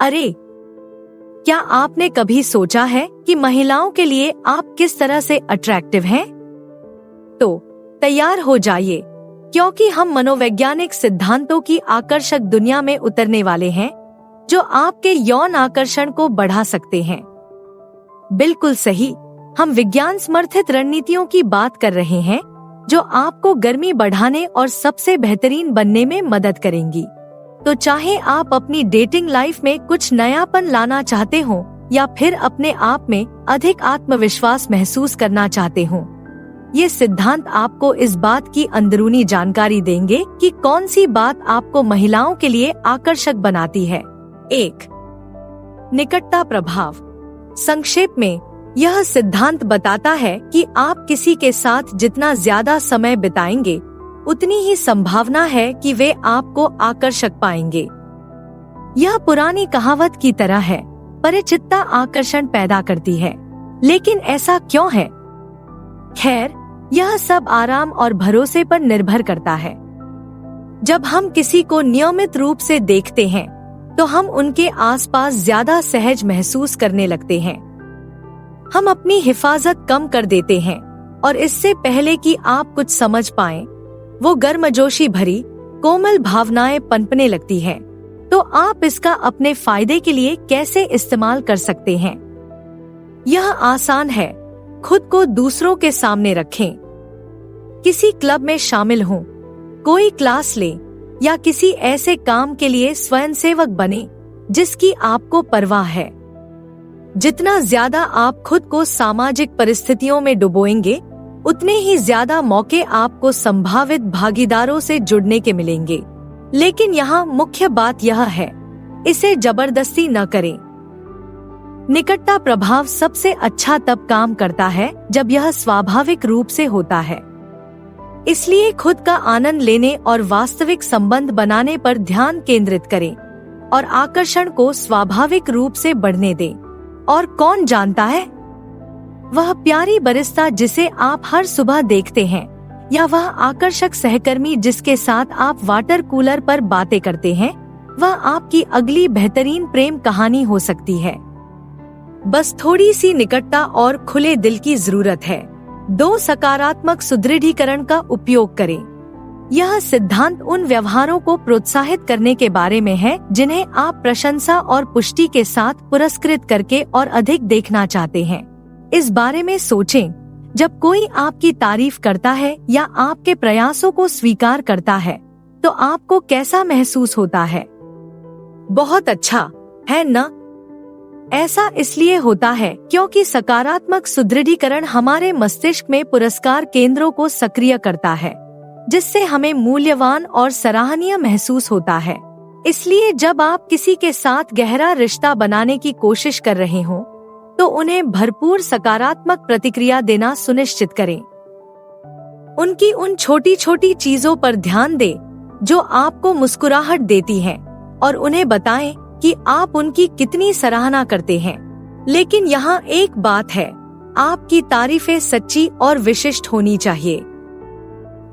अरे, क्या आपने कभी सोचा है कि महिलाओं के लिए आप किस तरह से अट्रैक्टिव हैं? तो तैयार हो जाइए, क्योंकि हम मनोवैज्ञानिक सिद्धांतों की आकर्षक दुनिया में उतरने वाले हैं, जो आपके यौन आकर्षण को बढ़ा सकते हैं। बिल्कुल सही, हम विज्ञान समर्थित रणनीतियों की बात कर रहे हैं, जो आपको गर्मी बढ़ाने और सबसे बेहतरीन बनने में मदद करेंगी। तो चाहे आप अपनी डेटिंग लाइफ में कुछ नयापन लाना चाहते हो या फिर अपने आप में अधिक आत्मविश्वास महसूस करना चाहते हो, ये सिद्धांत आपको इस बात की अंदरूनी जानकारी देंगे कि कौन सी बात आपको महिलाओं के लिए आकर्षक बनाती है। 1. निकटता प्रभाव। संक्षेप में, यह सिद्धांत बताता है कि आप किसी के साथ जितना ज्यादा समय बिताएंगे, उतनी ही संभावना है कि वे आपको आकर्षक पाएंगे। यह पुरानी कहावत की तरह है, परिचितता आकर्षण पैदा करती है। लेकिन ऐसा क्यों है? खैर, यह सब आराम और भरोसे पर निर्भर करता है। जब हम किसी को नियमित रूप से देखते हैं, तो हम उनके आसपास ज्यादा सहज महसूस करने लगते हैं। हम अपनी हिफाजत कम कर देते हैं और इससे पहले कि आप कुछ समझ पाएं, वो गर्मजोशी भरी कोमल भावनाएं पनपने लगती हैं। तो आप इसका अपने फायदे के लिए कैसे इस्तेमाल कर सकते हैं? यह आसान है। खुद को दूसरों के सामने रखें। किसी क्लब में शामिल हों, कोई क्लास लें या किसी ऐसे काम के लिए स्वयंसेवक बने जिसकी आपको परवाह है। जितना ज्यादा आप खुद को सामाजिक परिस्थितियों में डुबोएंगे, उतने ही ज्यादा मौके आपको संभावित भागीदारों से जुड़ने के मिलेंगे। लेकिन यहाँ मुख्य बात यह है, इसे जबरदस्ती न करें। निकटता प्रभाव सबसे अच्छा तब काम करता है जब यह स्वाभाविक रूप से होता है। इसलिए खुद का आनंद लेने और वास्तविक संबंध बनाने पर ध्यान केंद्रित करें और आकर्षण को स्वाभाविक रूप से बढ़ने दें। और कौन जानता है, वह प्यारी बरिस्ता जिसे आप हर सुबह देखते हैं, या वह आकर्षक सहकर्मी जिसके साथ आप वाटर कूलर पर बातें करते हैं, वह आपकी अगली बेहतरीन प्रेम कहानी हो सकती है। बस थोड़ी सी निकटता और खुले दिल की जरूरत है। 2. सकारात्मक सुदृढ़ीकरण का उपयोग करें। यह सिद्धांत उन व्यवहारों को प्रोत्साहित करने के बारे में है जिन्हें आप प्रशंसा और पुष्टि के साथ पुरस्कृत करके और अधिक देखना चाहते हैं। इस बारे में सोचें, जब कोई आपकी तारीफ करता है या आपके प्रयासों को स्वीकार करता है, तो आपको कैसा महसूस होता है? बहुत अच्छा, है न? ऐसा इसलिए होता है क्योंकि सकारात्मक सुदृढ़ीकरण हमारे मस्तिष्क में पुरस्कार केंद्रों को सक्रिय करता है, जिससे हमें मूल्यवान और सराहनीय महसूस होता है। इसलिए जब आप किसी के साथ गहरा रिश्ता बनाने की कोशिश कर रहे हों, तो उन्हें भरपूर सकारात्मक प्रतिक्रिया देना सुनिश्चित करें। उनकी उन छोटी छोटी चीजों पर ध्यान दें जो आपको मुस्कुराहट देती हैं, और उन्हें बताएं कि आप उनकी कितनी सराहना करते हैं। लेकिन यहाँ एक बात है, आपकी तारीफें सच्ची और विशिष्ट होनी चाहिए।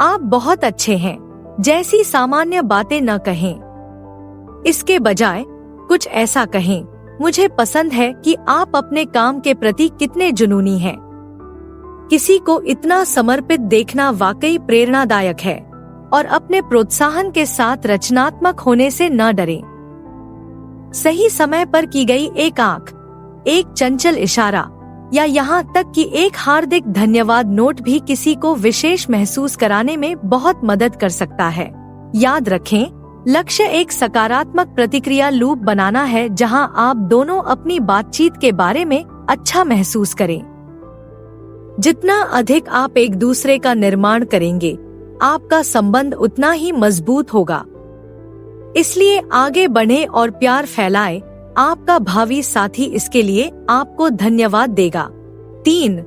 आप बहुत अच्छे हैं जैसी सामान्य बातें न कहें। इसके बजाय कुछ ऐसा कहें, मुझे पसंद है कि आप अपने काम के प्रति कितने जुनूनी हैं। किसी को इतना समर्पित देखना वाकई प्रेरणादायक है, और अपने प्रोत्साहन के साथ रचनात्मक होने से न डरें। सही समय पर की गई एक आंख, एक चंचल इशारा, या यहाँ तक कि एक हार्दिक धन्यवाद नोट भी किसी को विशेष महसूस कराने में बहुत मदद कर सकता है। याद रखें, लक्ष्य एक सकारात्मक प्रतिक्रिया लूप बनाना है जहां आप दोनों अपनी बातचीत के बारे में अच्छा महसूस करें। जितना अधिक आप एक दूसरे का निर्माण करेंगे, आपका संबंध उतना ही मजबूत होगा। इसलिए आगे बढ़ें और प्यार फैलाएं। आपका भावी साथी इसके लिए आपको धन्यवाद देगा। 3.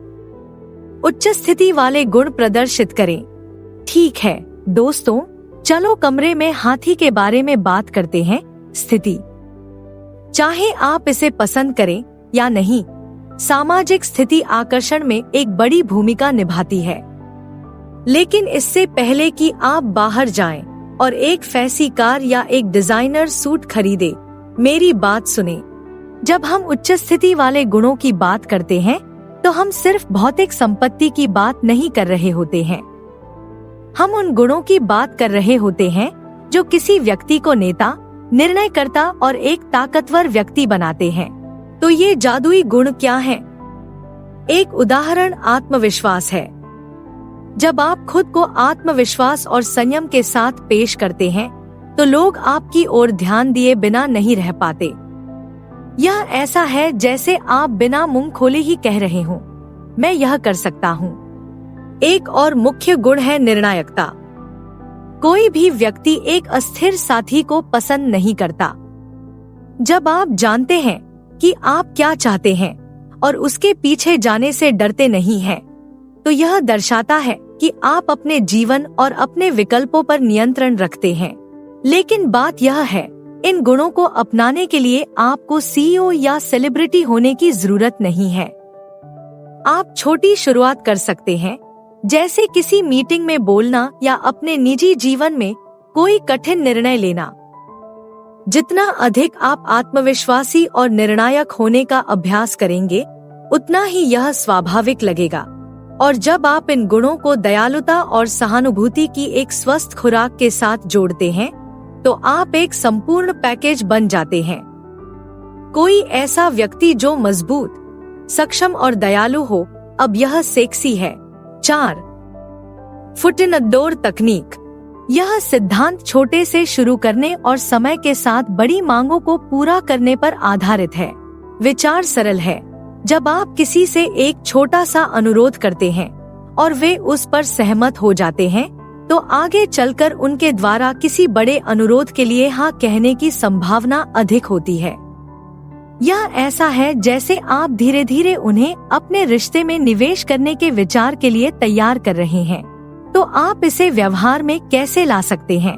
उच्च स्थिति वाले गुण प्रदर्शित करें। ठीक है दोस्तों, चलो कमरे में हाथी के बारे में बात करते हैं। स्थिति, चाहे आप इसे पसंद करें या नहीं, सामाजिक स्थिति आकर्षण में एक बड़ी भूमिका निभाती है। लेकिन इससे पहले कि आप बाहर जाएं और एक फैंसी कार या एक डिजाइनर सूट खरीदें, मेरी बात सुने। जब हम उच्च स्थिति वाले गुणों की बात करते हैं तो हम सिर्फ भौतिक संपत्ति की बात नहीं कर रहे होते हैं। हम उन गुणों की बात कर रहे होते हैं जो किसी व्यक्ति को नेता, निर्णयकर्ता और एक ताकतवर व्यक्ति बनाते हैं। तो ये जादुई गुण क्या हैं? एक उदाहरण आत्मविश्वास है। जब आप खुद को आत्मविश्वास और संयम के साथ पेश करते हैं तो लोग आपकी ओर ध्यान दिए बिना नहीं रह पाते। यह ऐसा है जैसे आप बिना मुंह खोले ही कह रहे हो, मैं यह कर सकता हूँ। एक और मुख्य गुण है निर्णायकता। कोई भी व्यक्ति एक अस्थिर साथी को पसंद नहीं करता। जब आप जानते हैं कि आप क्या चाहते हैं और उसके पीछे जाने से डरते नहीं हैं, तो यह दर्शाता है कि आप अपने जीवन और अपने विकल्पों पर नियंत्रण रखते हैं। लेकिन बात यह है, इन गुणों को अपनाने के लिए आपको सीईओ या सेलिब्रिटी होने की जरूरत नहीं है। आप छोटी शुरुआत कर सकते हैं, जैसे किसी मीटिंग में बोलना या अपने निजी जीवन में कोई कठिन निर्णय लेना। जितना अधिक आप आत्मविश्वासी और निर्णायक होने का अभ्यास करेंगे, उतना ही यह स्वाभाविक लगेगा। और जब आप इन गुणों को दयालुता और सहानुभूति की एक स्वस्थ खुराक के साथ जोड़ते हैं, तो आप एक संपूर्ण पैकेज बन जाते हैं। कोई ऐसा व्यक्ति जो मजबूत, सक्षम और दयालु हो, अब यह सेक्सी है। 4. फुट इन द डोर तकनीक। यह सिद्धांत छोटे से शुरू करने और समय के साथ बड़ी मांगों को पूरा करने पर आधारित है। विचार सरल है। जब आप किसी से एक छोटा सा अनुरोध करते हैं और वे उस पर सहमत हो जाते हैं, तो आगे चलकर उनके द्वारा किसी बड़े अनुरोध के लिए हाँ कहने की संभावना अधिक होती है। यह ऐसा है जैसे आप धीरे धीरे उन्हें अपने रिश्ते में निवेश करने के विचार के लिए तैयार कर रहे हैं। तो आप इसे व्यवहार में कैसे ला सकते हैं?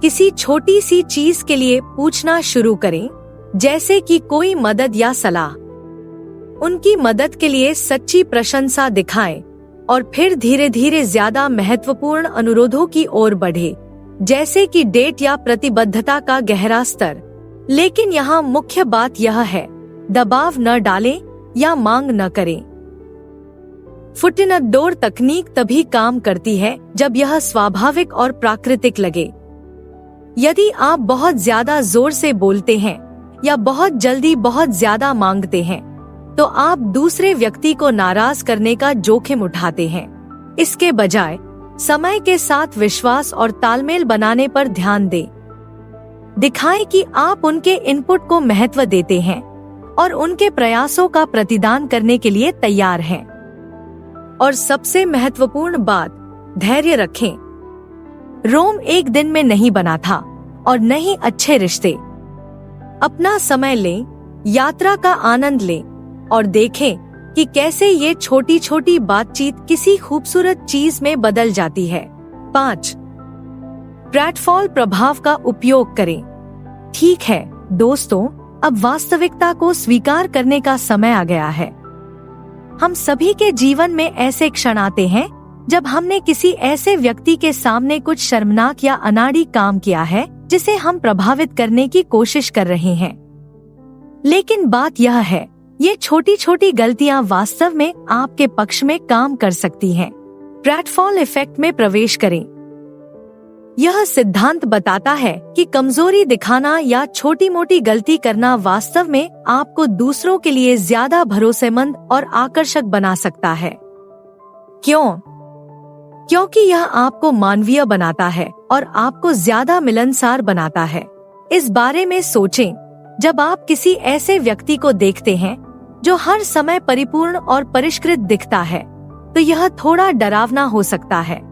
किसी छोटी सी चीज के लिए पूछना शुरू करें, जैसे कि कोई मदद या सलाह। उनकी मदद के लिए सच्ची प्रशंसा दिखाएं और फिर धीरे धीरे ज्यादा महत्वपूर्ण अनुरोधों की ओर बढ़े, जैसे कि डेट या प्रतिबद्धता का गहरा स्तर। लेकिन यहाँ मुख्य बात यह है, दबाव न डालें या मांग न करें। फुट इन द डोर तकनीक तभी काम करती है जब यह स्वाभाविक और प्राकृतिक लगे। यदि आप बहुत ज्यादा जोर से बोलते हैं या बहुत जल्दी बहुत ज्यादा मांगते हैं, तो आप दूसरे व्यक्ति को नाराज करने का जोखिम उठाते हैं। इसके बजाय समय के साथ विश्वास और तालमेल बनाने पर ध्यान दें। दिखाएं कि आप उनके इनपुट को महत्व देते हैं और उनके प्रयासों का प्रतिदान करने के लिए तैयार हैं। और सबसे महत्वपूर्ण बात, धैर्य रखें। रोम एक दिन में नहीं बना था और न ही अच्छे रिश्ते। अपना समय लें, यात्रा का आनंद लें और देखें कि कैसे ये छोटी छोटी बातचीत किसी खूबसूरत चीज में बदल जाती है। 5. प्रेटफॉल प्रभाव का उपयोग करें। ठीक है दोस्तों, अब वास्तविकता को स्वीकार करने का समय आ गया है। हम सभी के जीवन में ऐसे क्षण आते हैं जब हमने किसी ऐसे व्यक्ति के सामने कुछ शर्मनाक या अनाड़ी काम किया है जिसे हम प्रभावित करने की कोशिश कर रहे हैं। लेकिन बात यह है, ये छोटी छोटी गलतियां वास्तव में आपके पक्ष में काम कर सकती हैं। प्रेटफॉल इफेक्ट में प्रवेश करें। यह सिद्धांत बताता है कि कमजोरी दिखाना या छोटी मोटी गलती करना वास्तव में आपको दूसरों के लिए ज्यादा भरोसेमंद और आकर्षक बना सकता है। क्यों? क्योंकि यह आपको मानवीय बनाता है और आपको ज्यादा मिलनसार बनाता है। इस बारे में सोचें, जब आप किसी ऐसे व्यक्ति को देखते हैं जो हर समय परिपूर्ण और परिष्कृत दिखता है, तो यह थोड़ा डरावना हो सकता है।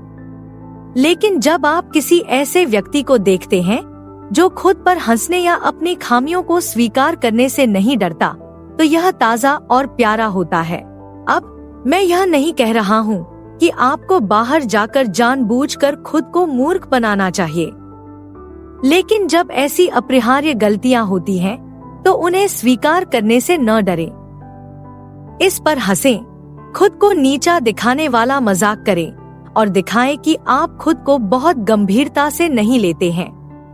लेकिन जब आप किसी ऐसे व्यक्ति को देखते हैं जो खुद पर हंसने या अपनी खामियों को स्वीकार करने से नहीं डरता, तो यह ताज़ा और प्यारा होता है। अब मैं यह नहीं कह रहा हूँ कि आपको बाहर जाकर जानबूझकर खुद को मूर्ख बनाना चाहिए, लेकिन जब ऐसी अपरिहार्य गलतियां होती हैं, तो उन्हें स्वीकार करने से न डरें। इस पर हंसें, खुद को नीचा दिखाने वाला मजाक करें और दिखाएं कि आप खुद को बहुत गंभीरता से नहीं लेते हैं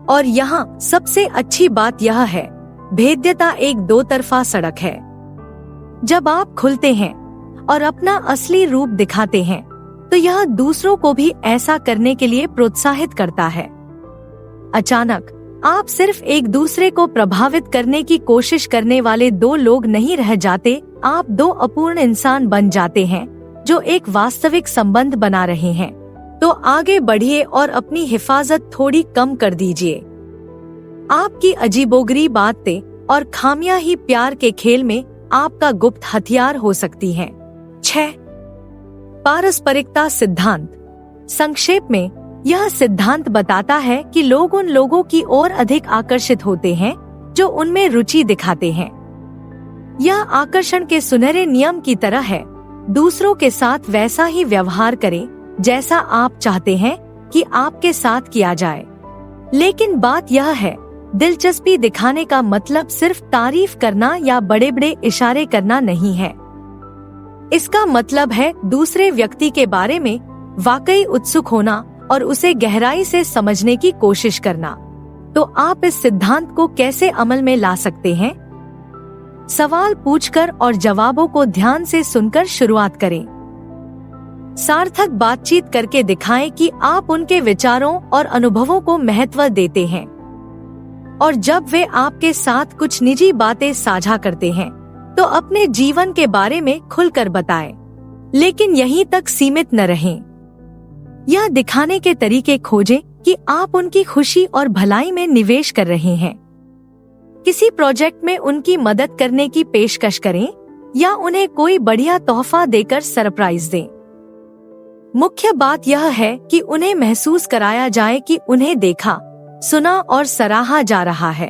और यहाँ सबसे अच्छी बात यह है, भेद्यता एक दो तरफा सड़क है। जब आप खुलते हैं और अपना असली रूप दिखाते हैं तो यह दूसरों को भी ऐसा करने के लिए प्रोत्साहित करता है। अचानक आप सिर्फ एक दूसरे को प्रभावित करने की कोशिश करने वाले दो लोग नहीं रह जाते, आप दो अपूर्ण इंसान बन जाते हैं जो एक वास्तविक संबंध बना रहे हैं। तो आगे बढ़िए और अपनी हिफाजत थोड़ी कम कर दीजिए। आपकी अजीबोगरीब बातें और खामियां ही प्यार के खेल में आपका गुप्त हथियार हो सकती हैं। 6. पारस्परिकता सिद्धांत। संक्षेप में यह सिद्धांत बताता है कि लोग उन लोगों की ओर अधिक आकर्षित होते हैं जो उनमें रुचि दिखाते हैं। यह आकर्षण के सुनहरे नियम की तरह है, दूसरों के साथ वैसा ही व्यवहार करें जैसा आप चाहते हैं कि आपके साथ किया जाए। लेकिन बात यह है, दिलचस्पी दिखाने का मतलब सिर्फ तारीफ करना या बड़े बड़े इशारे करना नहीं है। इसका मतलब है दूसरे व्यक्ति के बारे में वाकई उत्सुक होना और उसे गहराई से समझने की कोशिश करना। तो आप इस सिद्धांत को कैसे अमल में ला सकते हैं? सवाल पूछकर और जवाबों को ध्यान से सुनकर शुरुआत करें। सार्थक बातचीत करके दिखाएं कि आप उनके विचारों और अनुभवों को महत्व देते हैं। और जब वे आपके साथ कुछ निजी बातें साझा करते हैं तो अपने जीवन के बारे में खुलकर बताएं। लेकिन यहीं तक सीमित न रहें। यह दिखाने के तरीके खोजें कि आप उनकी खुशी और भलाई में निवेश कर रहे हैं। किसी प्रोजेक्ट में उनकी मदद करने की पेशकश करें या उन्हें कोई बढ़िया तोहफा देकर सरप्राइज दें। मुख्य बात यह है कि उन्हें महसूस कराया जाए कि उन्हें देखा, सुना और सराहा जा रहा है।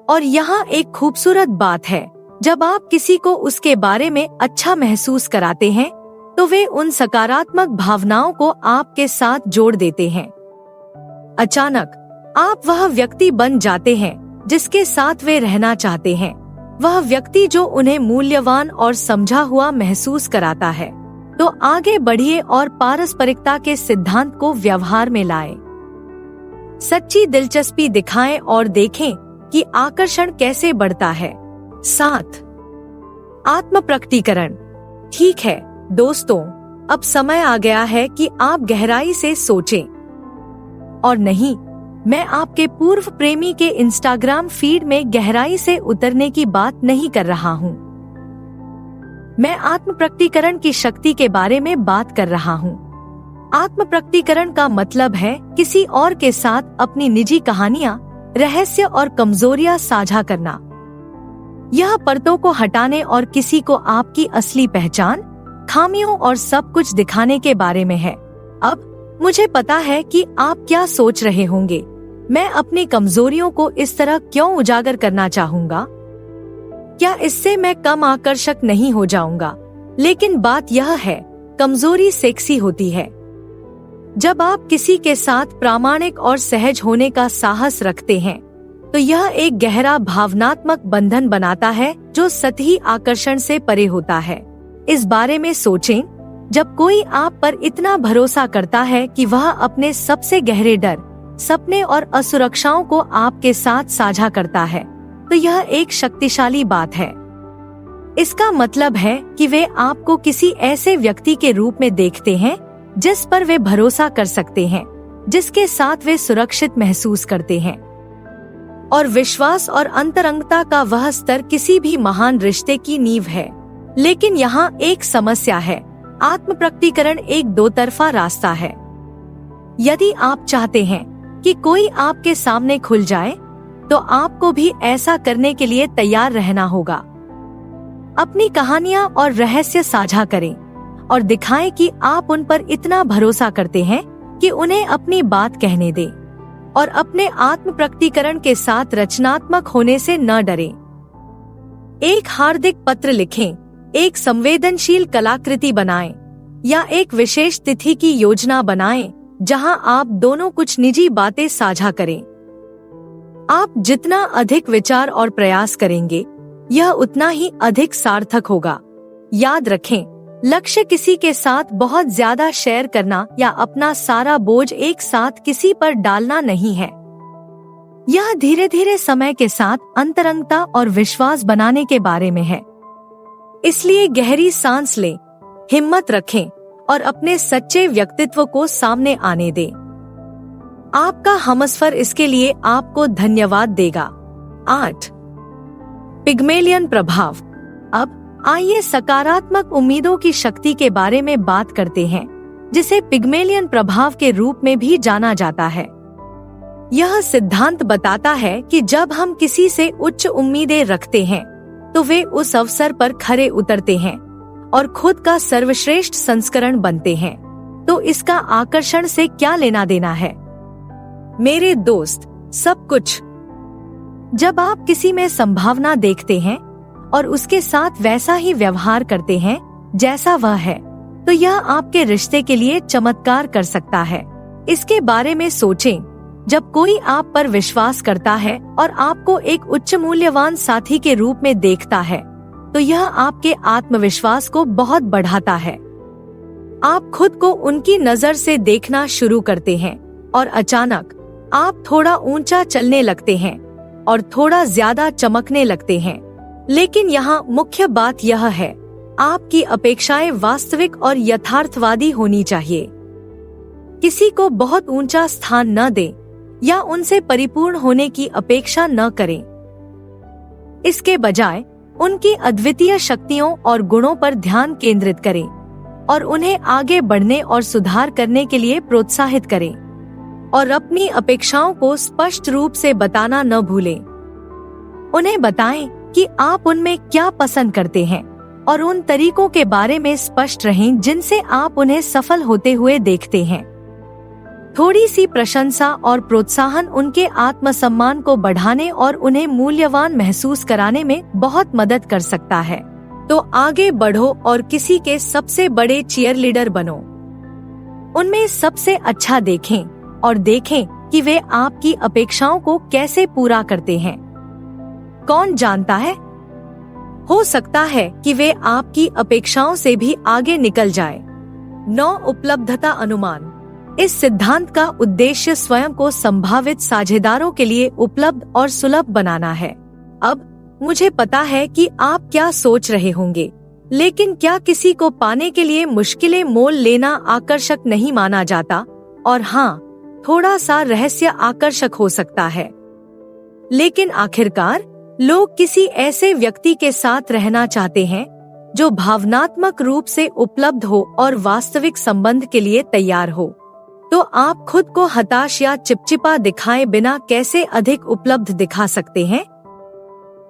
और यहाँ एक खूबसूरत बात है, जब आप किसी को उसके बारे में अच्छा महसूस कराते हैं तो वे उन सकारात्मक भावनाओं को आपके साथ जोड़ देते हैं। अचानक आप वह व्यक्ति बन जाते हैं जिसके साथ वे रहना चाहते हैं, वह व्यक्ति जो उन्हें मूल्यवान और समझा हुआ महसूस कराता है। तो आगे बढ़िए और पारस्परिकता के सिद्धांत को व्यवहार में लाएं। सच्ची दिलचस्पी दिखाएं और देखें कि आकर्षण कैसे बढ़ता है। 7. आत्म प्रकटीकरण। ठीक है दोस्तों, अब समय आ गया है कि आप गहराई से सोचें। और नहीं, मैं आपके पूर्व प्रेमी के इंस्टाग्राम फीड में गहराई से उतरने की बात नहीं कर रहा हूँ। मैं आत्म प्रकटीकरण की शक्ति के बारे में बात कर रहा हूँ। आत्म प्रकटीकरण का मतलब है किसी और के साथ अपनी निजी कहानियाँ, रहस्य और कमजोरियां साझा करना। यह परतों को हटाने और किसी को आपकी असली पहचान, खामियों और सब कुछ दिखाने के बारे में है। अब मुझे पता है कि आप क्या सोच रहे होंगे, मैं अपनी कमजोरियों को इस तरह क्यों उजागर करना चाहूँगा? क्या इससे मैं कम आकर्षक नहीं हो जाऊंगा? लेकिन बात यह है, कमजोरी सेक्सी होती है। जब आप किसी के साथ प्रामाणिक और सहज होने का साहस रखते हैं तो यह एक गहरा भावनात्मक बंधन बनाता है जो सतही आकर्षण से परे होता है। इस बारे में सोचें, जब कोई आप पर इतना भरोसा करता है कि वह अपने सबसे गहरे डर, सपने और असुरक्षाओं को आपके साथ साझा करता है, तो यह एक शक्तिशाली बात है। इसका मतलब है कि वे आपको किसी ऐसे व्यक्ति के रूप में देखते हैं जिस पर वे भरोसा कर सकते हैं, जिसके साथ वे सुरक्षित महसूस करते हैं। और विश्वास और अंतरंगता का वह स्तर किसी भी महान रिश्ते की नींव है। लेकिन यहाँ एक समस्या है, आत्म प्रकटीकरण एक दो तरफा रास्ता है। यदि आप चाहते हैं कि कोई आपके सामने खुल जाए, तो आपको भी ऐसा करने के लिए तैयार रहना होगा। अपनी कहानियाँ और रहस्य साझा करें और दिखाएं कि आप उन पर इतना भरोसा करते हैं कि उन्हें अपनी बात कहने दें। और अपने आत्म प्रकटीकरण के साथ रचनात्मक होने से न डरें। एक हार्दिक पत्र लिखें, एक संवेदनशील कलाकृति बनाएं, या एक विशेष तिथि की योजना बनाएं जहां आप दोनों कुछ निजी बातें साझा करें। आप जितना अधिक विचार और प्रयास करेंगे, यह उतना ही अधिक सार्थक होगा। याद रखें, लक्ष्य किसी के साथ बहुत ज्यादा शेयर करना या अपना सारा बोझ एक साथ किसी पर डालना नहीं है। यह धीरे धीरे समय के साथ अंतरंगता और विश्वास बनाने के बारे में है। इसलिए गहरी सांस लें, हिम्मत रखें और अपने सच्चे व्यक्तित्व को सामने आने दें। आपका हमसफर इसके लिए आपको धन्यवाद देगा। 8. पिग्मेलियन प्रभाव। अब आइए सकारात्मक उम्मीदों की शक्ति के बारे में बात करते हैं, जिसे पिग्मेलियन प्रभाव के रूप में भी जाना जाता है। यह सिद्धांत बताता है कि जब हम किसी से उच्च उम्मीदें रखते हैं तो वे उस अवसर पर खरे उतरते हैं और खुद का सर्वश्रेष्ठ संस्करण बनते हैं। तो इसका आकर्षण से क्या लेना देना है मेरे दोस्त? सब कुछ। जब आप किसी में संभावना देखते हैं और उसके साथ वैसा ही व्यवहार करते हैं जैसा वह है, तो यह आपके रिश्ते के लिए चमत्कार कर सकता है। इसके बारे में सोचें, जब कोई आप पर विश्वास करता है और आपको एक उच्च मूल्यवान साथी के रूप में देखता है, तो यह आपके आत्मविश्वास को बहुत बढ़ाता है। आप खुद को उनकी नजर से देखना शुरू करते हैं और अचानक आप थोड़ा ऊंचा चलने लगते हैं और थोड़ा ज्यादा चमकने लगते हैं। लेकिन यहाँ मुख्य बात यह है, आपकी अपेक्षाएं वास्तविक और यथार्थवादी होनी चाहिए। किसी को बहुत ऊंचा स्थान न दें या उनसे परिपूर्ण होने की अपेक्षा न करें। इसके बजाय उनकी अद्वितीय शक्तियों और गुणों पर ध्यान केंद्रित करें और उन्हें आगे बढ़ने और सुधार करने के लिए प्रोत्साहित करें। और अपनी अपेक्षाओं को स्पष्ट रूप से बताना न भूलें। उन्हें बताएं कि आप उनमें क्या पसंद करते हैं और उन तरीकों के बारे में स्पष्ट रहें जिनसे आप उन्हें सफल होते हुए देखते हैं। थोड़ी सी प्रशंसा और प्रोत्साहन उनके आत्मसम्मान को बढ़ाने और उन्हें मूल्यवान महसूस कराने में बहुत मदद कर सकता है। तो आगे बढ़ो और किसी के सबसे बड़े चीयरलीडर बनो। उनमें सबसे अच्छा देखें और देखें कि वे आपकी अपेक्षाओं को कैसे पूरा करते हैं। कौन जानता है, हो सकता है कि वे आपकी अपेक्षाओं से भी आगे निकल जाए। 9. उपलब्धता अनुमान। इस सिद्धांत का उद्देश्य स्वयं को संभावित साझेदारों के लिए उपलब्ध और सुलभ बनाना है। अब मुझे पता है कि आप क्या सोच रहे होंगे, लेकिन क्या किसी को पाने के लिए मुश्किलें मोल लेना आकर्षक नहीं माना जाता? और हाँ, थोड़ा सा रहस्य आकर्षक हो सकता है, लेकिन आखिरकार लोग किसी ऐसे व्यक्ति के साथ रहना चाहते हैं जो भावनात्मक रूप से उपलब्ध हो और वास्तविक संबंध के लिए तैयार हो। तो आप खुद को हताश या चिपचिपा दिखाए बिना कैसे अधिक उपलब्ध दिखा सकते हैं?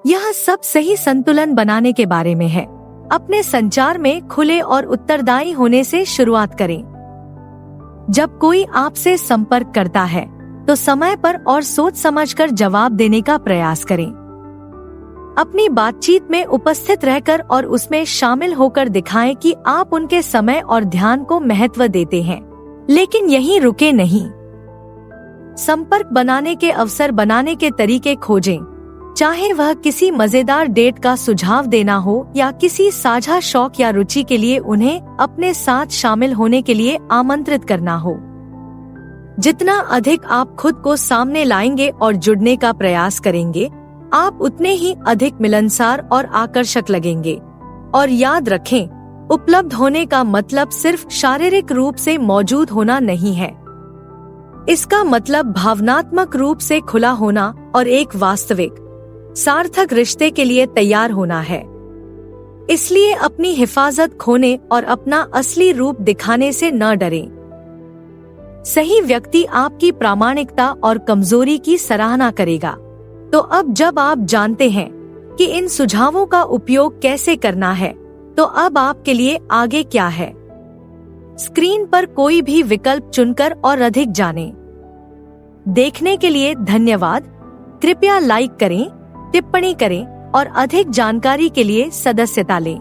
यह सब सही संतुलन बनाने के बारे में है। अपने संचार में खुले और उत्तरदायी होने से शुरुआत करें। जब कोई आपसे संपर्क करता है तो समय पर और सोच समझकर जवाब देने का प्रयास करें। अपनी बातचीत में उपस्थित रहकर और उसमें शामिल होकर दिखाएं कि आप उनके समय और ध्यान को महत्व देते हैं, लेकिन यहीं रुके नहीं। संपर्क बनाने के अवसर बनाने के तरीके खोजें, चाहे वह किसी मजेदार डेट का सुझाव देना हो या किसी साझा शौक या रुचि के लिए उन्हें अपने साथ शामिल होने के लिए आमंत्रित करना हो। जितना अधिक आप खुद को सामने लाएंगे और जुड़ने का प्रयास करेंगे, आप उतने ही अधिक मिलनसार और आकर्षक लगेंगे। और याद रखें, उपलब्ध होने का मतलब सिर्फ शारीरिक रूप से मौजूद होना नहीं है। इसका मतलब भावनात्मक रूप से खुला होना और एक वास्तविक सार्थक रिश्ते के लिए तैयार होना है। इसलिए अपनी हिफाजत खोने और अपना असली रूप दिखाने से न डरें। सही व्यक्ति आपकी प्रामाणिकता और कमजोरी की सराहना करेगा। तो अब जब आप जानते हैं कि इन सुझावों का उपयोग कैसे करना है, तो अब आपके लिए आगे क्या है? स्क्रीन पर कोई भी विकल्प चुनकर और अधिक जानें। देखने के लिए धन्यवाद। कृपया लाइक करें, टिप्पणी करें और अधिक जानकारी के लिए सदस्यता लें।